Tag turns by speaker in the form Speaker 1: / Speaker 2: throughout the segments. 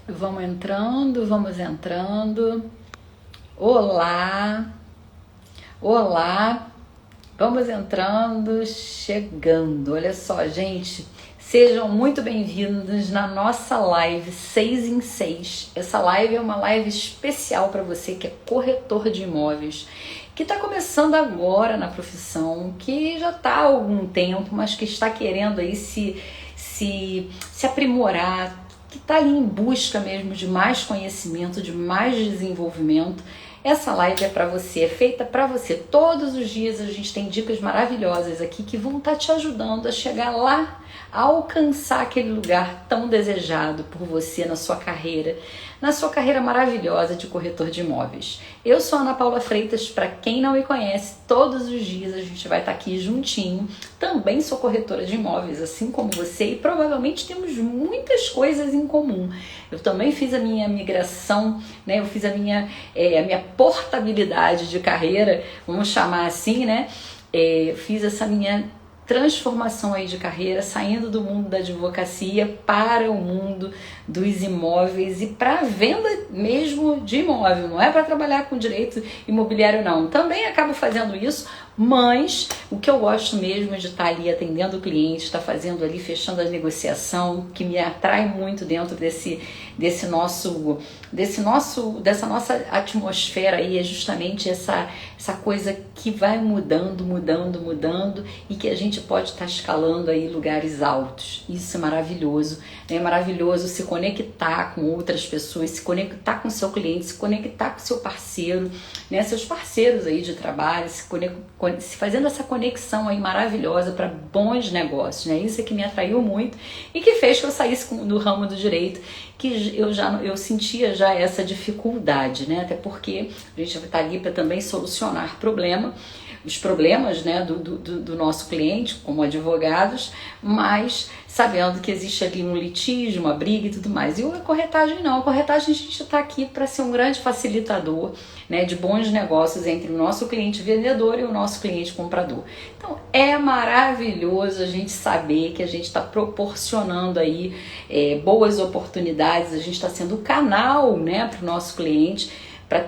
Speaker 1: Vamos entrando, vamos entrando. Olá, olá, vamos entrando, chegando. Olha só, gente, sejam muito bem-vindos na nossa live 6 em 6. Essa live é uma live especial para você que é corretor de imóveis, que está começando agora na profissão, que já está há algum tempo, mas que está querendo aí se aprimorar, que está ali em busca mesmo de mais conhecimento, de mais desenvolvimento. Essa live é para você, é feita para você. Todos os dias a gente tem dicas maravilhosas aqui que vão estar te ajudando a chegar lá, a alcançar aquele lugar tão desejado por você na sua carreira maravilhosa de corretor de imóveis. Eu sou a Ana Paula Freitas, para quem não me conhece, todos os dias a gente vai estar aqui juntinho. Também sou corretora de imóveis, assim como você, e provavelmente temos muitas coisas em comum. Eu também fiz a minha migração, né? Eu fiz a minha portabilidade de carreira, vamos chamar assim, né? Fiz essa minha transformação aí de carreira, saindo do mundo da advocacia para o mundo dos imóveis e para a venda mesmo de imóvel, não é para trabalhar com direito imobiliário não, também acabo fazendo isso, mas o que eu gosto mesmo é de estar ali atendendo o cliente, estar fazendo ali, fechando a negociação, que me atrai muito dentro dessa nossa atmosfera aí, é justamente essa coisa que vai mudando e que a gente pode estar escalando aí lugares altos. Isso é maravilhoso, né? É maravilhoso se conectar com outras pessoas, se conectar com o seu cliente, se conectar com o seu parceiro, né? Seus parceiros aí de trabalho, se fazendo essa conexão aí maravilhosa para bons negócios, né? Isso é que me atraiu muito e que fez que eu saísse do ramo do direito, que eu sentia já essa dificuldade, né? Até porque a gente vai estar ali para também solucionar os problemas, né, do nosso cliente como advogados, mas sabendo que existe ali um litígio, uma briga e tudo mais. E a corretagem não, a corretagem a gente está aqui para ser um grande facilitador, né, de bons negócios entre o nosso cliente vendedor e o nosso cliente comprador. Então é maravilhoso a gente saber que a gente está proporcionando aí boas oportunidades, a gente está sendo o canal, né, para o nosso cliente, para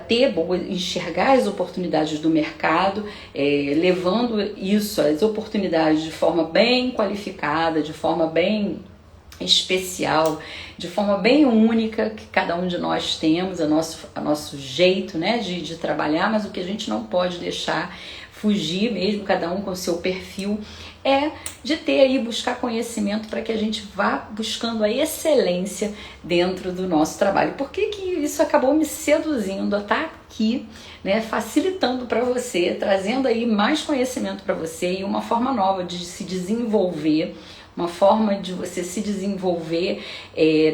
Speaker 1: enxergar as oportunidades do mercado, levando isso, as oportunidades de forma bem qualificada, de forma bem especial, de forma bem única, que cada um de nós temos, a nosso jeito, né, de trabalhar, mas o que a gente não pode deixar fugir mesmo, cada um com o seu perfil, é de ter aí, buscar conhecimento para que a gente vá buscando a excelência dentro do nosso trabalho. Por que isso acabou me seduzindo a estar aqui, né, facilitando para você, trazendo aí mais conhecimento para você e uma forma nova de se desenvolver, uma forma de você se desenvolver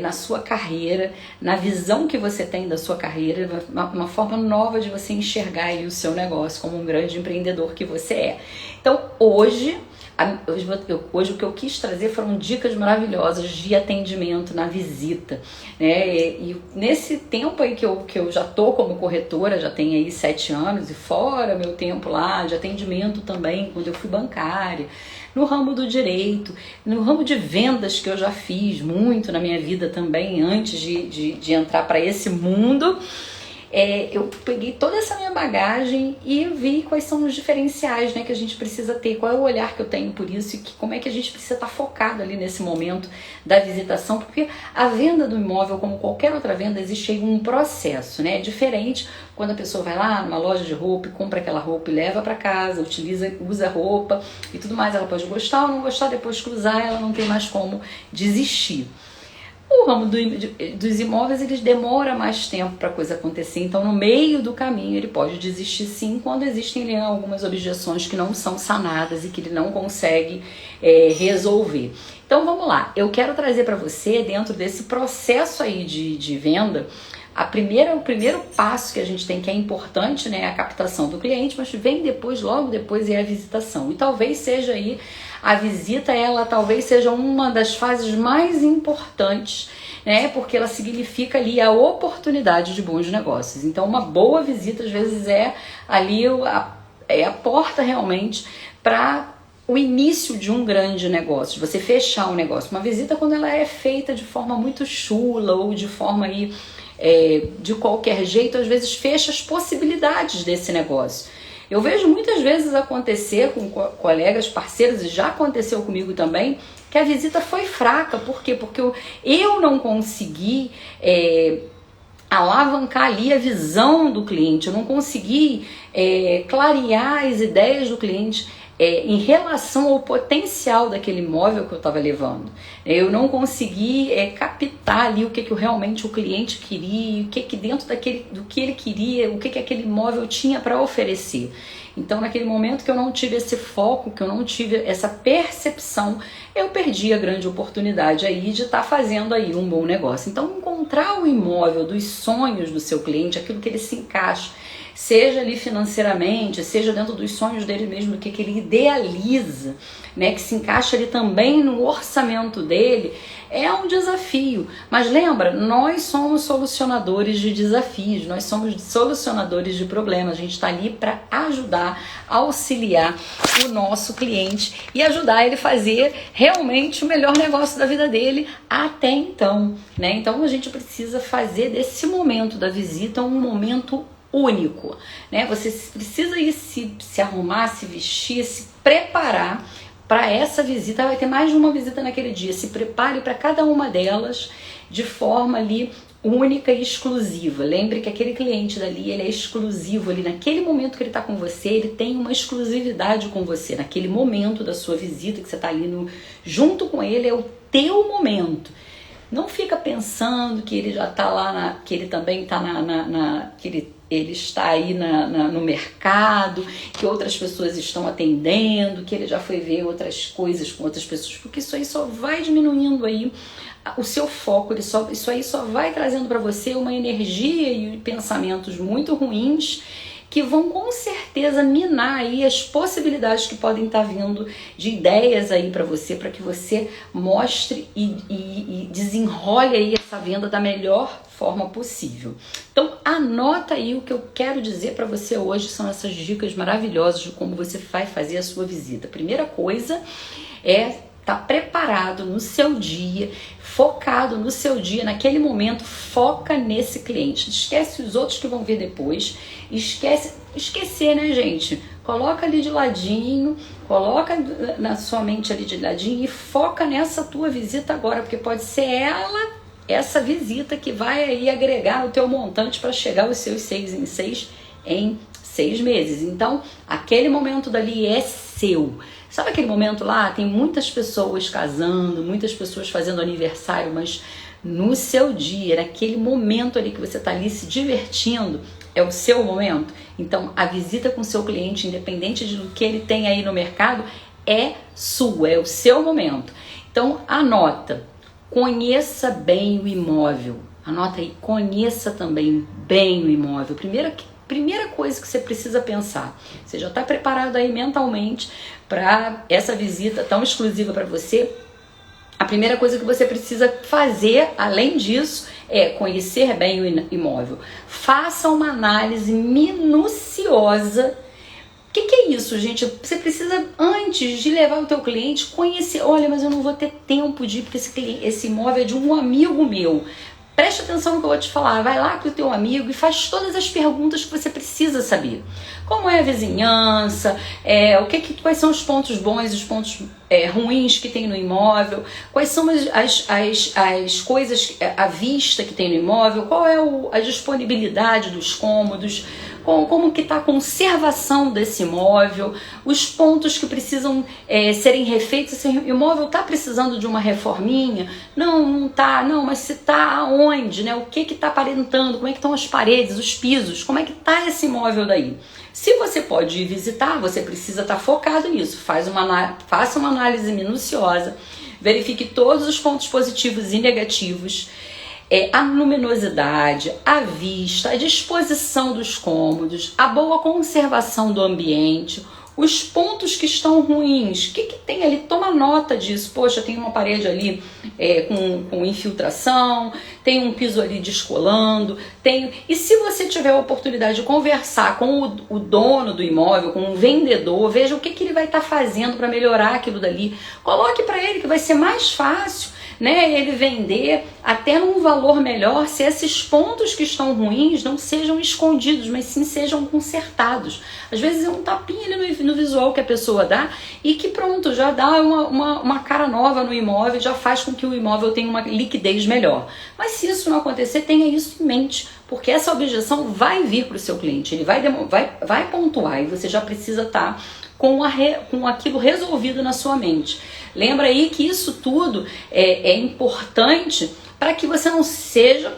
Speaker 1: na sua carreira, na visão que você tem da sua carreira, uma forma nova de você enxergar aí o seu negócio como um grande empreendedor que você é. Então, hoje o que eu quis trazer foram dicas maravilhosas de atendimento na visita, né? E nesse tempo aí que eu já tô como corretora, já tenho aí 7 anos, e fora meu tempo lá de atendimento também, quando eu fui bancária, no ramo do direito, no ramo de vendas, que eu já fiz muito na minha vida também, antes de entrar para esse mundo. Eu peguei toda essa minha bagagem e vi quais são os diferenciais, né, que a gente precisa ter, qual é o olhar que eu tenho por isso e como é que a gente precisa estar focado ali nesse momento da visitação, porque a venda do imóvel, como qualquer outra venda, existe aí um processo, né? É diferente quando a pessoa vai lá numa loja de roupa e compra aquela roupa e leva para casa, usa a roupa e tudo mais, ela pode gostar ou não gostar, depois que usar ela não tem mais como desistir. O ramo dos imóveis, eles demora mais tempo para a coisa acontecer, então no meio do caminho ele pode desistir sim, quando existem algumas objeções que não são sanadas e que ele não consegue resolver. Então vamos lá, eu quero trazer para você, dentro desse processo aí de venda, o primeiro passo que a gente tem, que é importante, né, é a captação do cliente, mas vem depois, logo depois, é a visitação. E talvez seja aí, a visita, ela talvez seja uma das fases mais importantes, né, porque ela significa ali a oportunidade de bons negócios. Então uma boa visita, às vezes, é ali a porta realmente para o início de um grande negócio, de você fechar um negócio. Uma visita, quando ela é feita de forma muito chula ou de forma aí, de qualquer jeito, às vezes fecha as possibilidades desse negócio. Eu vejo muitas vezes acontecer com colegas, parceiros, e já aconteceu comigo também, que a visita foi fraca. Por quê? Porque eu não consegui alavancar ali a visão do cliente, eu não consegui clarear as ideias do cliente em relação ao potencial daquele imóvel que eu estava levando. Eu não consegui captar ali o que realmente o cliente queria, o que dentro do que ele queria, o que aquele imóvel tinha para oferecer. Então, naquele momento que eu não tive esse foco, que eu não tive essa percepção, eu perdi a grande oportunidade aí de estar fazendo aí um bom negócio. Então, encontrar o imóvel dos sonhos do seu cliente, aquilo que ele se encaixa, seja ali financeiramente, seja dentro dos sonhos dele mesmo, do que ele idealiza, né, que se encaixa ali também no orçamento dele, é um desafio. Mas lembra, nós somos solucionadores de desafios, nós somos solucionadores de problemas, a gente está ali para ajudar, auxiliar o nosso cliente e ajudar ele a fazer realmente o melhor negócio da vida dele até então, né? Então a gente precisa fazer desse momento da visita um momento único, né? Você precisa ir se arrumar, se vestir, se preparar para essa visita. Vai ter mais de uma visita naquele dia. Se prepare para cada uma delas de forma ali única e exclusiva. Lembre que aquele cliente dali, ele é exclusivo ali naquele momento que ele está com você, ele tem uma exclusividade com você. Naquele momento da sua visita que você está ali junto com ele, é o teu momento. Não fica pensando que ele já está lá, que ele também está que ele está aí no mercado, que outras pessoas estão atendendo, que ele já foi ver outras coisas com outras pessoas, porque isso aí só vai diminuindo aí o seu foco, isso aí só vai trazendo para você uma energia e pensamentos muito ruins, que vão com certeza minar aí as possibilidades que podem estar vindo de ideias aí para você que você mostre e desenrole aí essa venda da melhor forma possível. Então anota aí o que eu quero dizer para você hoje, são essas dicas maravilhosas de como você vai fazer a sua visita. Primeira coisa é estar preparado no seu dia, focado no seu dia, naquele momento, foca nesse cliente. Esquece os outros que vão vir depois, esquecer, né, gente? Coloca ali de ladinho, coloca na sua mente ali de ladinho e foca nessa tua visita agora, porque pode ser essa visita que vai aí agregar o teu montante para chegar aos seus 6 em 6 meses. Então, aquele momento dali é seu. Sabe aquele momento lá? Tem muitas pessoas casando, muitas pessoas fazendo aniversário, mas no seu dia, naquele momento ali que você está ali se divertindo, é o seu momento. Então, a visita com o seu cliente, independente do que ele tem aí no mercado, é sua, é o seu momento. Então, anota, conheça bem o imóvel. Anota aí, conheça também bem o imóvel. Primeira coisa que você precisa pensar, você já está preparado aí mentalmente para essa visita tão exclusiva para você? A primeira coisa que você precisa fazer, além disso, é conhecer bem o imóvel. Faça uma análise minuciosa. O que é isso, gente? Você precisa, antes de levar o teu cliente, conhecer. Olha, mas eu não vou ter tempo de ir, porque esse imóvel é de um amigo meu. Preste atenção no que eu vou te falar, vai lá com o teu amigo e faz todas as perguntas que você precisa saber. Como é a vizinhança, quais são os pontos bons e os pontos ruins que tem no imóvel, quais são as coisas à vista que tem no imóvel, qual é a disponibilidade dos cômodos, como que está a conservação desse imóvel, os pontos que precisam serem refeitos. Esse imóvel está precisando de uma reforminha? Não está, mas se está, aonde, né? O que está aparentando, como é que estão as paredes, os pisos, como é que está esse imóvel daí? Se você pode ir visitar, você precisa estar focado nisso. Faça uma análise minuciosa, verifique todos os pontos positivos e negativos, a luminosidade, a vista, a disposição dos cômodos, a boa conservação do ambiente, os pontos que estão ruins, o que tem ali, toma nota disso. Poxa, tem uma parede ali com infiltração, tem um piso ali descolando, e se você tiver a oportunidade de conversar com o dono do imóvel, com o vendedor, veja o que ele vai estar fazendo para melhorar aquilo dali, coloque para ele que vai ser mais fácil, né, ele vender até num valor melhor se esses pontos que estão ruins não sejam escondidos, mas sim sejam consertados. Às vezes é um tapinha ali no visual que a pessoa dá e que pronto, já dá uma cara nova no imóvel, já faz com que o imóvel tenha uma liquidez melhor. Mas se isso não acontecer, tenha isso em mente, porque essa objeção vai vir para o seu cliente, ele vai pontuar e você já precisa estar com aquilo resolvido na sua mente. Lembra aí que isso tudo é importante para que você não seja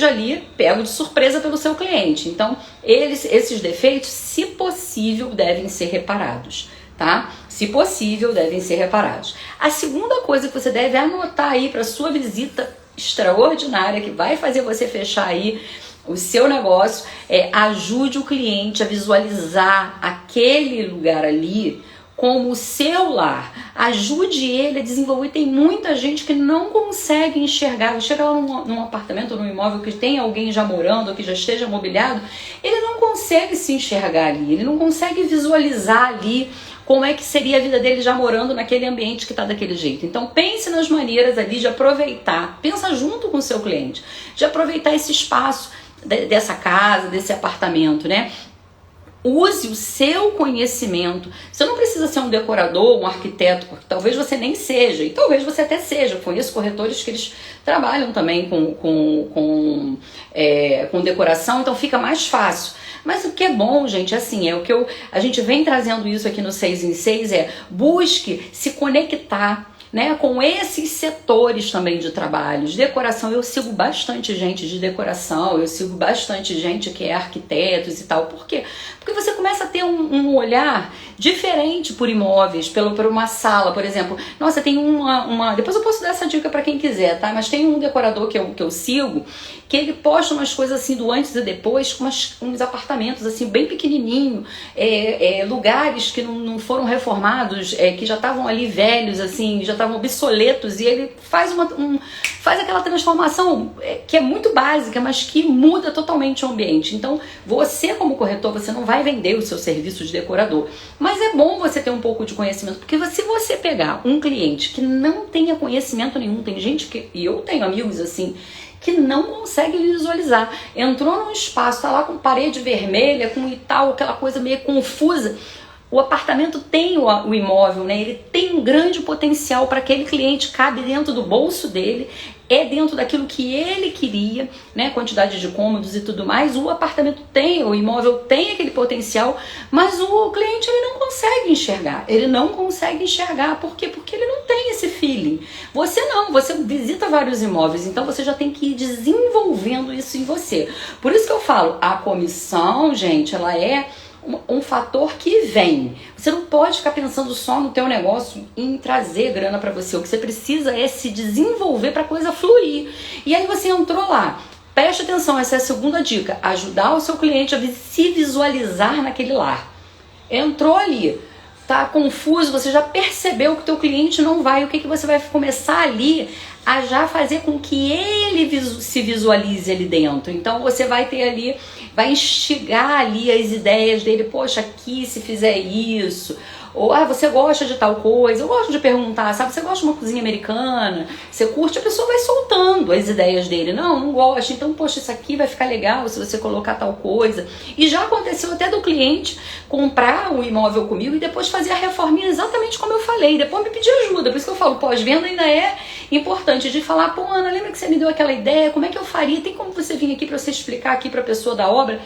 Speaker 1: ali pego de surpresa pelo seu cliente. Então, esses defeitos, se possível, devem ser reparados, tá? Se possível, devem ser reparados. A segunda coisa que você deve anotar aí para sua visita extraordinária, que vai fazer você fechar aí o seu negócio, ajude o cliente a visualizar aquele lugar ali como o seu lar. Ajude ele a desenvolver. Tem muita gente que não consegue enxergar. Chega lá num apartamento, num imóvel que tem alguém já morando ou que já esteja mobiliado, ele não consegue se enxergar ali, ele não consegue visualizar ali como é que seria a vida dele já morando naquele ambiente que está daquele jeito. Então pense nas maneiras ali de aproveitar, pensa junto com o seu cliente, de aproveitar esse espaço dessa casa, desse apartamento, né? Use o seu conhecimento. Você não precisa ser um decorador, um arquiteto, porque talvez você nem seja, e talvez você até seja. Eu conheço corretores que eles trabalham também com decoração, então fica mais fácil. Mas o que é bom, gente, assim, a gente vem trazendo isso aqui no 6 em 6, busque se conectar, né, com esses setores também de trabalho, de decoração. Eu sigo bastante gente de decoração, eu sigo bastante gente que é arquitetos e tal. Por quê? Porque você começa a ter um olhar diferente por imóveis, por uma sala, por exemplo. Nossa, tem depois eu posso dar essa dica para quem quiser, tá? Mas tem um decorador que eu sigo, que ele posta umas coisas assim do antes e depois, com uns apartamentos assim bem pequenininho, lugares que não foram reformados, que já estavam ali velhos, assim, já estavam obsoletos, e ele faz aquela transformação que é muito básica, mas que muda totalmente o ambiente. Então, você como corretor, você não vai vender o seu serviço de decorador, mas é bom você ter um pouco de conhecimento, porque se você pegar um cliente que não tenha conhecimento nenhum, tem gente e eu tenho amigos assim, que não consegue visualizar. Entrou num espaço, tá lá com parede vermelha, com e tal, aquela coisa meio confusa. O apartamento tem o imóvel, né? Ele tem um grande potencial para aquele cliente, cabe dentro do bolso dele, é dentro daquilo que ele queria, né? Quantidade de cômodos e tudo mais. O apartamento tem, o imóvel tem aquele potencial, mas o cliente ele não consegue enxergar. Ele não consegue enxergar. Por quê? Porque ele não tem esse feeling. Você não, você visita vários imóveis, então você já tem que ir desenvolvendo isso em você. Por isso que eu falo, a comissão, gente, ela é um fator que vem. Você não pode ficar pensando só no teu negócio em trazer grana para você. O que você precisa é se desenvolver para a coisa fluir. E aí você entrou lá. Preste atenção, essa é a segunda dica. Ajudar o seu cliente a se visualizar naquele lar. Entrou ali, tá confuso, você já percebeu que o teu cliente não vai. O que você vai começar ali a já fazer com que ele se visualize ali dentro. Então você vai ter ali, vai instigar ali as ideias dele. Poxa, aqui se fizer isso, ou você gosta de tal coisa, eu gosto de perguntar, sabe, você gosta de uma cozinha americana, você curte, a pessoa vai soltando as ideias dele. Não gosto, então poxa, isso aqui vai ficar legal se você colocar tal coisa. E já aconteceu até do cliente comprar o imóvel comigo e depois fazer a reforminha exatamente como eu falei, depois me pedir ajuda. Por isso que eu falo, pós-venda ainda é importante de falar, pô, Ana, lembra que você me deu aquela ideia, como é que eu faria? Tem como você vir aqui para você explicar aqui para a pessoa da obra?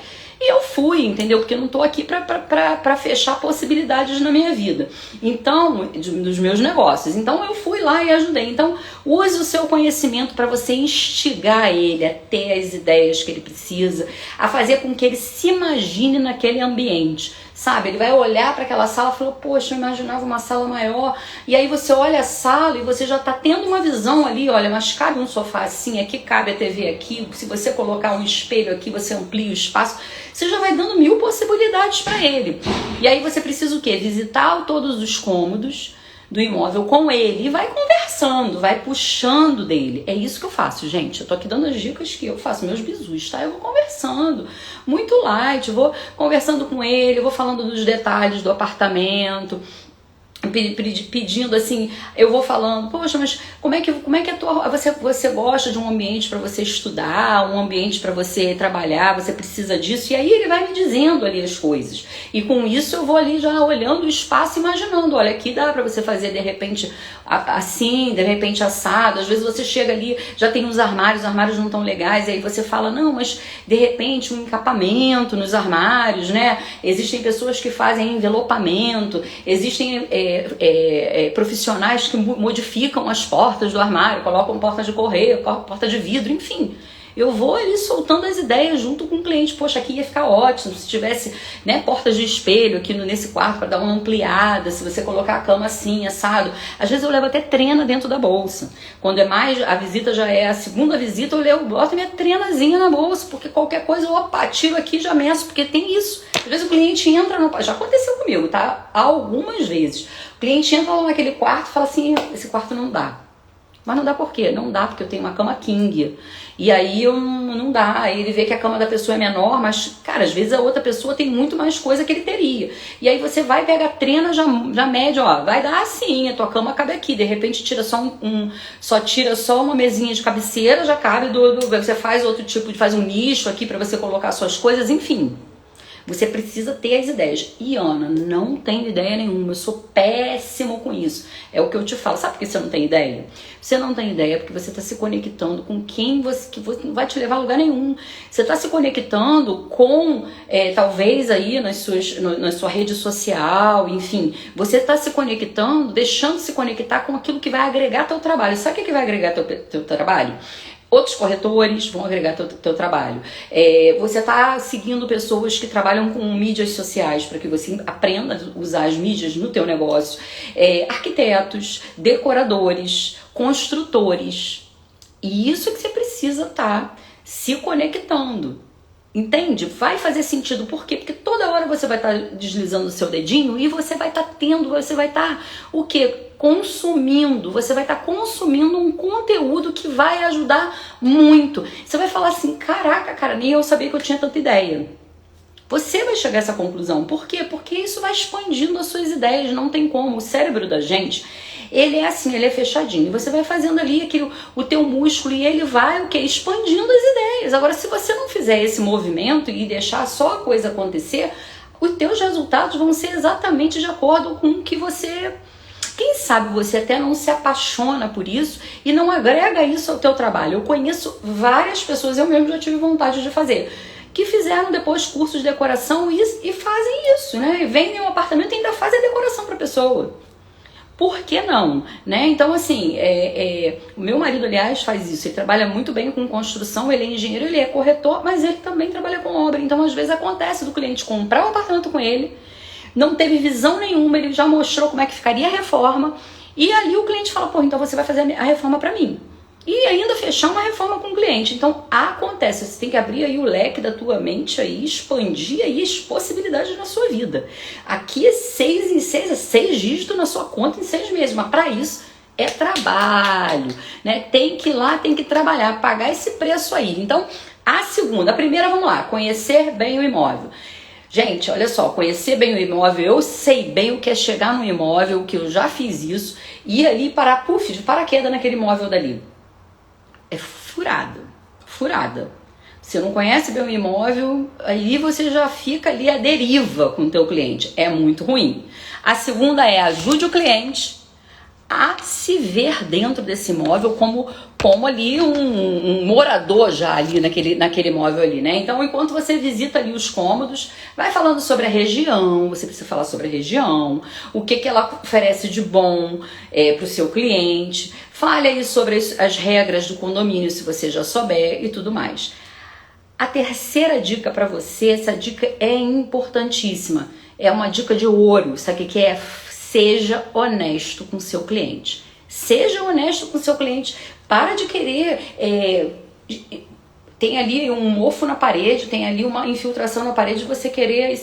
Speaker 1: E eu fui, entendeu? Porque eu não tô aqui para fechar possibilidades na minha vida. Então, dos meus negócios. Então, eu fui lá e ajudei. Então, use o seu conhecimento para você instigar ele a ter as ideias que ele precisa, a fazer com que ele se imagine naquele ambiente. sabe? Ele vai olhar para aquela sala e falar, poxa, eu imaginava uma sala maior. E aí você olha a sala e você já tá tendo uma visão ali, olha, mas cabe um sofá assim, aqui cabe a TV aqui, se você colocar um espelho aqui, você amplia o espaço. Você já vai dando 1000 possibilidades para ele. E aí você precisa o quê? Visitar todos os cômodos do imóvel com ele e vai conversando, vai puxando dele. É isso que eu faço, gente. Eu tô aqui dando as dicas que eu faço, meus bizus, tá? Eu vou conversando, muito light, eu vou conversando com ele, eu vou falando dos detalhes do apartamento, pedindo assim, eu vou falando, poxa, mas como é que você gosta de um ambiente para você estudar, um ambiente para você trabalhar, você precisa disso, e aí ele vai me dizendo ali as coisas, e com isso eu vou ali já olhando o espaço, imaginando, olha, aqui dá para você fazer de repente assim, de repente assado, às vezes você chega ali, já tem os armários não tão legais, e aí você fala, não, mas de repente um encapamento nos armários, né, existem pessoas que fazem envelopamento, existem profissionais que modificam as portas do armário, colocam porta de correio, porta de vidro, enfim. Eu vou ali soltando as ideias junto com o cliente. Poxa, aqui ia ficar ótimo se tivesse, né, portas de espelho aqui nesse quarto para dar uma ampliada, se você colocar a cama assim, assado. Às vezes eu levo até trena dentro da bolsa. Quando é mais, a visita já é a segunda visita, eu boto minha trenazinha na bolsa, porque qualquer coisa, opa, tiro aqui e já meço, porque tem isso. Às vezes o cliente entra no... Já aconteceu comigo, tá? Algumas vezes. O cliente entra lá naquele quarto e fala assim, esse quarto não dá. Mas não dá por quê? Não dá porque eu tenho uma cama king. E aí não dá. Aí ele vê que a cama da pessoa é menor, mas, cara, às vezes a outra pessoa tem muito mais coisa que ele teria. E aí você vai, pega a trena, já mede, ó, vai dar assim, a tua cama cabe aqui. De repente tira tira só uma mesinha de cabeceira, já cabe você faz outro tipo faz um nicho aqui pra você colocar suas coisas, enfim. Você precisa ter as ideias. E Ana, não tenho ideia nenhuma, eu sou péssimo com isso. É o que eu te falo. Sabe por que você não tem ideia? Você não tem ideia porque você está se conectando com quem que você não vai te levar a lugar nenhum. Você está se conectando com, talvez aí na sua rede social, enfim. Você está se conectando, deixando de se conectar com aquilo que vai agregar teu trabalho. Sabe o que vai agregar teu trabalho? Outros corretores vão agregar teu trabalho. Você está seguindo pessoas que trabalham com mídias sociais para que você aprenda a usar as mídias no teu negócio. Arquitetos, decoradores, construtores. E isso que você precisa estar se conectando. Entende? Vai fazer sentido. Por quê? Porque toda hora você vai estar deslizando o seu dedinho e você vai estar o quê? Consumindo. Você vai estar consumindo um conteúdo que vai ajudar muito. Você vai falar assim, caraca, cara, nem eu sabia que eu tinha tanta ideia. Você vai chegar a essa conclusão. Por quê? Porque isso vai expandindo as suas ideias. Não tem como. O cérebro da gente, ele é assim, ele é fechadinho. Você vai fazendo ali o teu músculo e ele vai expandindo as ideias. Agora, se você não fizer esse movimento e deixar só a coisa acontecer, os teus resultados vão ser exatamente de acordo com o que você... Quem sabe você até não se apaixona por isso e não agrega isso ao teu trabalho. Eu conheço várias pessoas, eu mesmo já tive vontade de fazer, que fizeram depois cursos de decoração e fazem isso, né? E vendem um apartamento e ainda fazem a decoração para a pessoa. Por que não? Né? Então, assim, o meu marido, aliás, faz isso. Ele trabalha muito bem com construção, ele é engenheiro, ele é corretor, mas ele também trabalha com obra. Então, às vezes, acontece do cliente comprar um apartamento com ele, não teve visão nenhuma, ele já mostrou como é que ficaria a reforma, e ali o cliente fala, pô, então você vai fazer a reforma para mim. E ainda fechar uma reforma com o cliente. Então, acontece, você tem que abrir aí o leque da tua mente aí, expandir aí as possibilidades na sua vida. Aqui é 6 dígitos na sua conta em 6 meses, mas para isso é trabalho, né? Tem que ir lá, tem que trabalhar, pagar esse preço aí. Então, a primeira, vamos lá, conhecer bem o imóvel. Gente, olha só, conhecer bem o imóvel, eu sei bem o que é chegar no imóvel, que eu já fiz isso, e ali parar, de paraquedas naquele imóvel dali. É furada. Você não conhece bem o imóvel, aí você já fica ali à deriva com o teu cliente. É muito ruim. A segunda é ajude o cliente a se ver dentro desse imóvel como ali um morador já ali naquele imóvel ali, né? Então, enquanto você visita ali os cômodos, vai falando sobre a região, você precisa falar sobre a região, o que ela oferece de bom para o seu cliente, fale aí sobre as regras do condomínio, se você já souber e tudo mais. A terceira dica para você, essa dica é importantíssima, é uma dica de ouro. Sabe o que é? Seja honesto com o seu cliente. Seja honesto com o seu cliente. Para de querer... tem ali um mofo na parede, tem ali uma infiltração na parede, você querer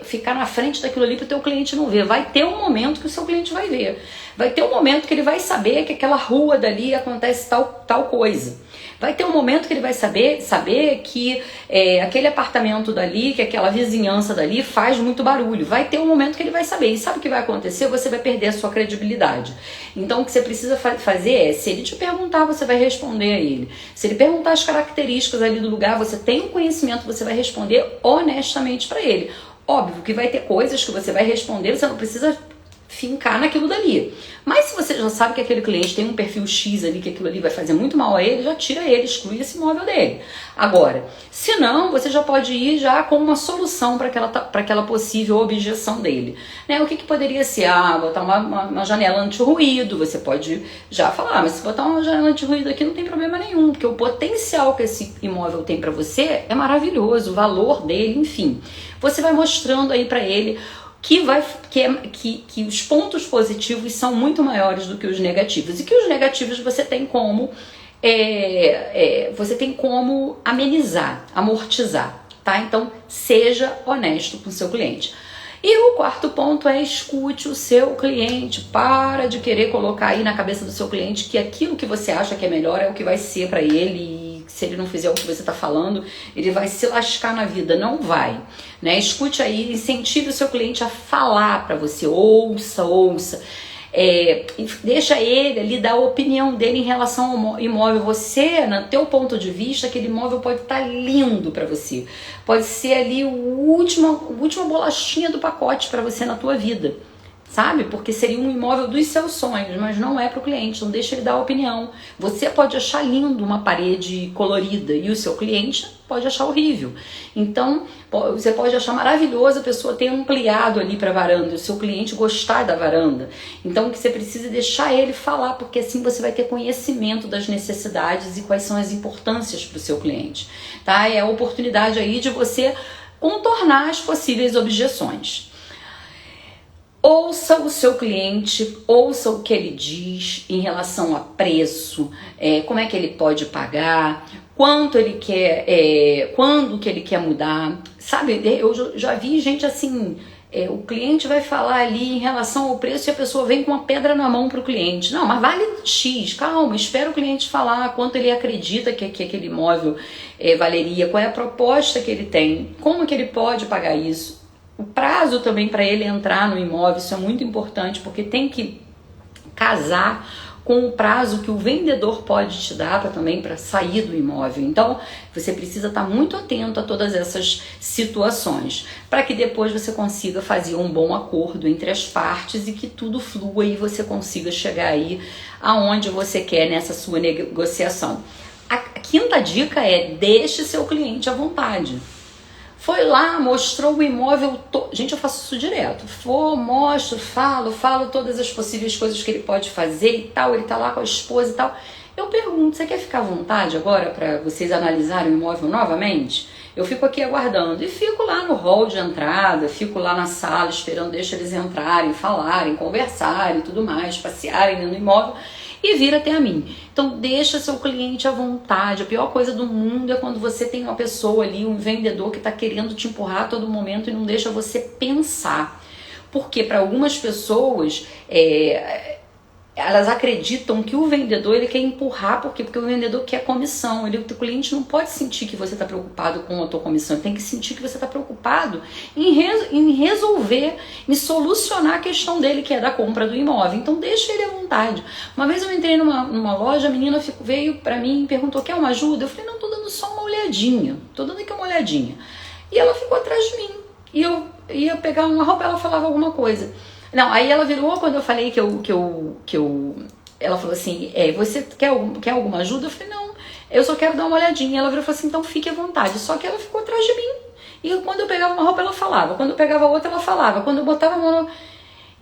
Speaker 1: ficar na frente daquilo ali para o teu cliente não ver. Vai ter um momento que o seu cliente vai ver. Vai ter um momento que ele vai saber que aquela rua dali acontece tal coisa. Vai ter um momento que ele vai saber que aquele apartamento dali, que aquela vizinhança dali faz muito barulho. Vai ter um momento que ele vai saber. E sabe o que vai acontecer? Você vai perder a sua credibilidade. Então o que você precisa fazer é, se ele te perguntar, você vai responder a ele. Se ele perguntar as características ali do lugar, você tem um conhecimento, você vai responder honestamente para ele. Óbvio que vai ter coisas que você vai responder, você não precisa fincar naquilo dali. Mas se você já sabe que aquele cliente tem um perfil X ali, que aquilo ali vai fazer muito mal a ele, já tira ele, exclui esse imóvel dele. Agora, se não, você já pode ir já com uma solução para aquela possível objeção dele. Né? O que poderia ser? Botar uma janela anti-ruído, você pode já falar, mas se botar uma janela anti-ruído aqui não tem problema nenhum, porque o potencial que esse imóvel tem para você é maravilhoso, o valor dele, enfim. Você vai mostrando aí para ele que os pontos positivos são muito maiores do que os negativos e que os negativos você tem como amenizar, amortizar, tá? Então seja honesto com o seu cliente. E o quarto ponto é escute o seu cliente. Para de querer colocar aí na cabeça do seu cliente que aquilo que você acha que é melhor é o que vai ser para ele. Se ele não fizer o que você está falando, ele vai se lascar na vida. Não vai, né? Escute aí, incentive o seu cliente a falar para você. Ouça. Deixa ele ali dar a opinião dele em relação ao imóvel. Você, no teu ponto de vista, aquele imóvel pode estar lindo para você. Pode ser ali a última bolachinha do pacote para você na tua vida. Sabe? Porque seria um imóvel dos seus sonhos, mas não é para o cliente, não deixa ele dar a opinião. Você pode achar lindo uma parede colorida e o seu cliente pode achar horrível. Então, você pode achar maravilhoso a pessoa ter ampliado ali para a varanda, o seu cliente gostar da varanda. Então, o que você precisa é deixar ele falar, porque assim você vai ter conhecimento das necessidades e quais são as importâncias para o seu cliente. Tá? É a oportunidade aí de você contornar as possíveis objeções. Ouça o seu cliente, ouça o que ele diz em relação a preço, como é que ele pode pagar, quanto ele quer, quando que ele quer mudar. Sabe, eu já vi gente assim, o cliente vai falar ali em relação ao preço e a pessoa vem com uma pedra na mão para o cliente. Não, mas vale X, calma, espera o cliente falar quanto ele acredita que aquele imóvel valeria, qual é a proposta que ele tem, como que ele pode pagar isso. O prazo também para ele entrar no imóvel, isso é muito importante, porque tem que casar com o prazo que o vendedor pode te dar também para sair do imóvel. Então, você precisa estar muito atento a todas essas situações, para que depois você consiga fazer um bom acordo entre as partes e que tudo flua e você consiga chegar aí aonde você quer nessa sua negociação. A quinta dica é: deixe seu cliente à vontade. Foi lá, mostrou o imóvel todo. Gente, eu faço isso direto. Mostro, falo todas as possíveis coisas que ele pode fazer e tal. Ele tá lá com a esposa e tal. Eu pergunto, você quer ficar à vontade agora para vocês analisarem o imóvel novamente? Eu fico aqui aguardando e fico lá no hall de entrada, fico lá na sala esperando, deixa eles entrarem, falarem, conversarem e tudo mais, passearem dentro do imóvel. E vir até a mim. Então deixa seu cliente à vontade. A pior coisa do mundo é quando você tem uma pessoa ali, um vendedor que está querendo te empurrar a todo momento e não deixa você pensar. Porque para algumas pessoas elas acreditam que o vendedor ele quer empurrar, porque o vendedor quer comissão. O cliente não pode sentir que você está preocupado com a tua comissão, ele tem que sentir que você está preocupado em resolver, em solucionar a questão dele, que é da compra do imóvel. Então deixa ele à vontade. Uma vez eu entrei numa loja, a menina veio para mim e perguntou: quer uma ajuda? Eu falei: não, tô dando só uma olhadinha, tô dando aqui uma olhadinha. E ela ficou atrás de mim, e eu ia pegar uma roupa, ela falava alguma coisa. Não, aí ela virou quando eu falei ela falou assim: você quer alguma ajuda? Eu falei: não, eu só quero dar uma olhadinha. Ela virou e falou assim: então fique à vontade. Só que ela ficou atrás de mim. E quando eu pegava uma roupa, ela falava. Quando eu pegava outra, ela falava. Quando eu botava a mão...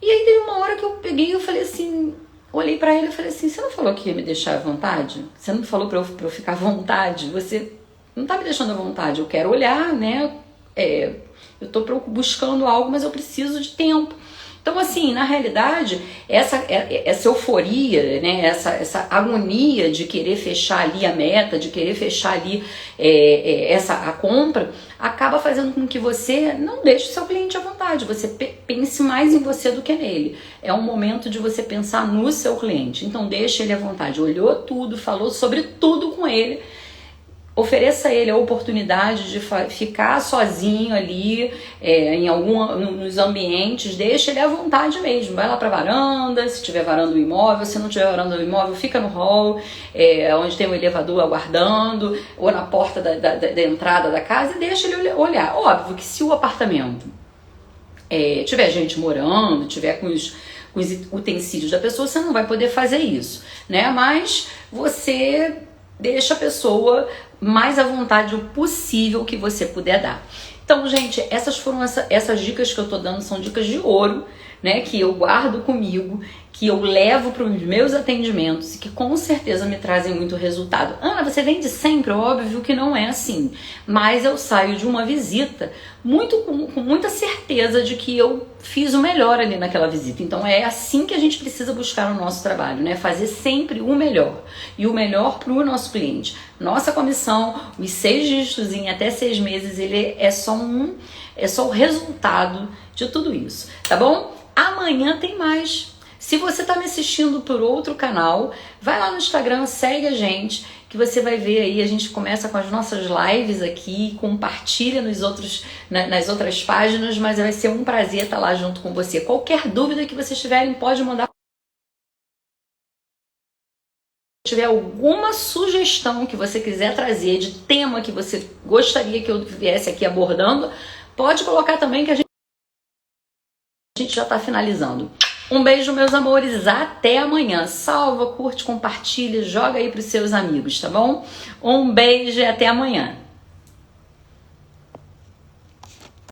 Speaker 1: E aí teve uma hora que eu peguei e eu falei assim... Olhei pra ele e falei assim: você não falou que ia me deixar à vontade? Você não falou pra eu ficar à vontade? Você não tá me deixando à vontade. Eu quero olhar, né? Eu estou buscando algo, mas eu preciso de tempo. Então, assim, na realidade, essa euforia, né, essa agonia de querer fechar ali a meta, de querer fechar ali a compra, acaba fazendo com que você não deixe o seu cliente à vontade, você pense mais em você do que nele. É um momento de você pensar no seu cliente, então deixe ele à vontade. Olhou tudo, falou sobre tudo com ele, ofereça a ele a oportunidade de ficar sozinho ali nos ambientes, deixa ele à vontade mesmo. Vai lá para a varanda, se tiver varanda do imóvel, se não tiver varanda do imóvel, fica no hall, onde tem um elevador aguardando, ou na porta da entrada da casa, e deixa ele olhar. Óbvio que se o apartamento tiver gente morando, tiver com os utensílios da pessoa, você não vai poder fazer isso, né? Mas você deixa a pessoa mais à vontade o possível que você puder dar. Então, gente, essas dicas que eu tô dando são dicas de ouro, né? Que eu guardo comigo, que eu levo para os meus atendimentos e que com certeza me trazem muito resultado. Ana, você vende sempre? Óbvio que não é assim. Mas eu saio de uma visita com muita certeza de que eu fiz o melhor ali naquela visita. Então é assim que a gente precisa buscar o nosso trabalho, né? Fazer sempre o melhor. E o melhor para o nosso cliente. Nossa comissão, os 6 dígitos em até 6 meses, ele é só o resultado de tudo isso, tá bom? Amanhã tem mais. Se você está me assistindo por outro canal, vai lá no Instagram, segue a gente, que você vai ver aí, a gente começa com as nossas lives aqui, compartilha nas outras páginas, mas vai ser um prazer estar lá junto com você. Qualquer dúvida que vocês tiverem, pode mandar. Se tiver alguma sugestão que você quiser trazer, de tema que você gostaria que eu viesse aqui abordando, pode colocar também, que a gente já está finalizando. Um beijo, meus amores, até amanhã. Salva, curte, compartilha, joga aí para os seus amigos, tá bom? Um beijo e até amanhã.